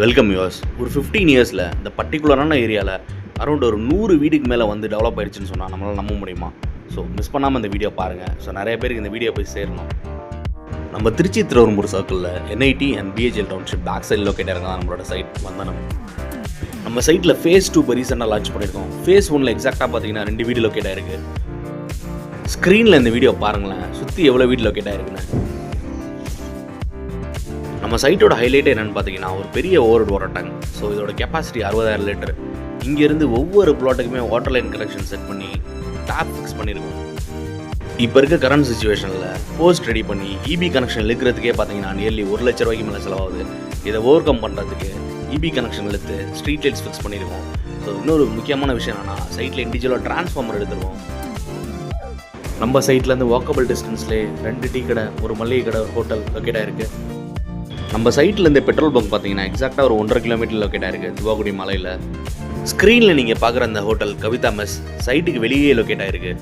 Welcome use. ஒரு 15 இயர்ஸில் இந்த பர்டிகுலரான ஏரியாவில் அரௌண்ட் ஒரு 100 வீடுக்கு மேலே வந்து டெவலப் ஆயிடுச்சுன்னு சொன்னால் நம்மளால் நம்ப முடியுமா? ஸோ மிஸ் பண்ணாமல் இந்த வீடியோ பாருங்கள். ஸோ நிறைய பேருக்கு இந்த வீடியோ போய் சேரணும். நம்ம திருச்சி திருவரம்பூர் சர்க்கிளில் NIT and BHL township back side locate இருக்காங்க நம்மளோட சைட் வந்தனம். நம்ம சைட்டில் ஃபேஸ் 2 இப்போ ரீசெண்டாக லான்ச் பண்ணியிருக்கோம். ஃபேஸ் 1ல் எக்ஸாக்டாக பார்த்தீங்கன்னா 2 வீடு லொக்கேட் ஆகிருக்கு. ஸ்க்ரீனில் இந்த வீடியோ பாருங்களேன், சுற்றி எவ்வளோ வீடு லொக்கேட் ஆகிருக்குன்னு. நம்ம சைட்டோட ஹைலைட் என்னென்னு பார்த்தீங்கன்னா ஒரு பெரிய ஓவர் வாட்டர் டேங்க். ஸோ இதோட கெப்பாசிட்டி 60,000 லிட்டர். இங்கேருந்து ஒவ்வொரு பிளாட்டுக்குமே வாட்டர் லைன் கனெக்ஷன் செட் பண்ணி டேப் ஃபிக்ஸ் பண்ணியிருக்கோம். இப்போ இருக்க கரண்ட் சுச்சுவேஷனில் போஸ்ட் ரெடி பண்ணி EB கனெக்ஷன் இழுக்கிறதுக்கே பார்த்தீங்கன்னா நியர்லி 1 லட்ச ரூபாய்க்கு மேலே செலவாகுது. இதை ஓவர் கம் பண்ணுறதுக்கு EB கனெக்ஷன் இழுத்து ஸ்ட்ரீட் லைட்ஸ் ஃபிக்ஸ் பண்ணியிருக்கோம். ஸோ இன்னொரு முக்கியமான விஷயம் என்னென்னா சைட்டில் இண்டிவிஜுவலாக டிரான்ஸ்ஃபார்மர் எடுத்துருவோம். நம்ம சைட்லேருந்து வாக்கபிள் டிஸ்டன்ஸ்லேயே 2 டீ கடை, ஒரு மளிகை கடை, ஹோட்டல் லொக்கேட் ஆகிருக்கு. நம்ம சைட்டில் இந்த பெட்ரோல் பங்க் பார்த்தீங்கன்னா எக்ஸாக்டாக ஒரு 1.5 கிலோமீட்டர் லொக்கேட் ஆகிருக்கு துவாக்குடி மலையில். ஸ்க்ரீனில் நீங்கள் பார்க்குற அந்த ஹோட்டல் கவிதா மெஸ் சைட்டுக்கு வெளியே லொக்கேட் ஆகிருக்கு.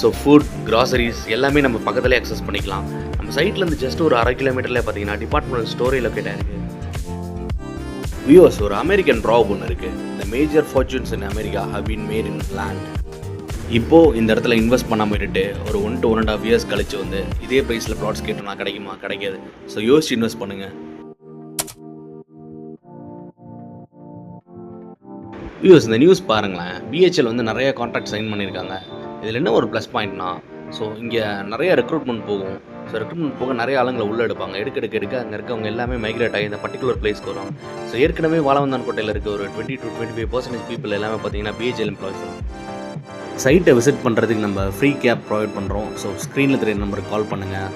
ஸோ ஃபுட், கிராசரிஸ் எல்லாமே நம்ம பக்கத்துலேயே அக்சஸ் பண்ணிக்கலாம். நம்ம சைட்லேருந்து ஜஸ்ட் ஒரு 1/2 கிலோமீட்டரில் பார்த்தீங்கன்னா டிபார்ட்மெண்டல் ஸ்டோரே லொக்கேட் ஆகிருக்கு. வியூவர்ஸ், ஒரு அமெரிக்கன் ப்ராப் ஒன்று இருக்குது. The major fortunes in America have been made in land. இப்போது இந்த இடத்துல இன்வெஸ்ட் பண்ணாமல் விட்டுட்டு ஒரு 1 to 1.5 இயர்ஸ் கழிச்சு வந்து இதே ப்ரைஸில் ப்ளாட்ஸ் கேட்டோம்னா கிடைக்குமா? கிடைக்காது. ஸோ யோசிச்சு இன்வெஸ்ட் பண்ணுங்கள். வியூஸ், இந்த நியூஸ் பாருங்களேன். BHL வந்து நிறைய கான்ட்ராக்ட் சைன் பண்ணியிருக்காங்க. இதில் என்ன ஒரு ப்ளஸ் பாயிண்ட்னா, ஸோ இங்கே நிறைய ரெக்ரூட்மெண்ட் போகும். ஸோ ரெக்ரூட்மெண்ட் போக நிறைய ஆளுங்களை உள்ளே எடுப்பாங்க. எடுக்க அங்கே இருக்கவங்க எல்லாமே மைக்ரேட் ஆகி இந்த பர்டிகுலர் பிளேஸ்க்கு வரும். ஸோ ஏற்கனவே வாழவந்தான் கோட்டையில் இருக்க ஒரு 20 to 25% பீப்புள் எல்லாமே பார்த்தீங்கன்னா BHL எம்ப்ளாய்ஸ் தான். சைட்டை விசிட் பண்ணுறதுக்கு நம்ம ஃப்ரீ கேப் ப்ரொவைட் பண்ணுறோம். ஸோ ஸ்க்ரீனில் தெரிய நம்பருக்கு கால் பண்ணுங்கள்.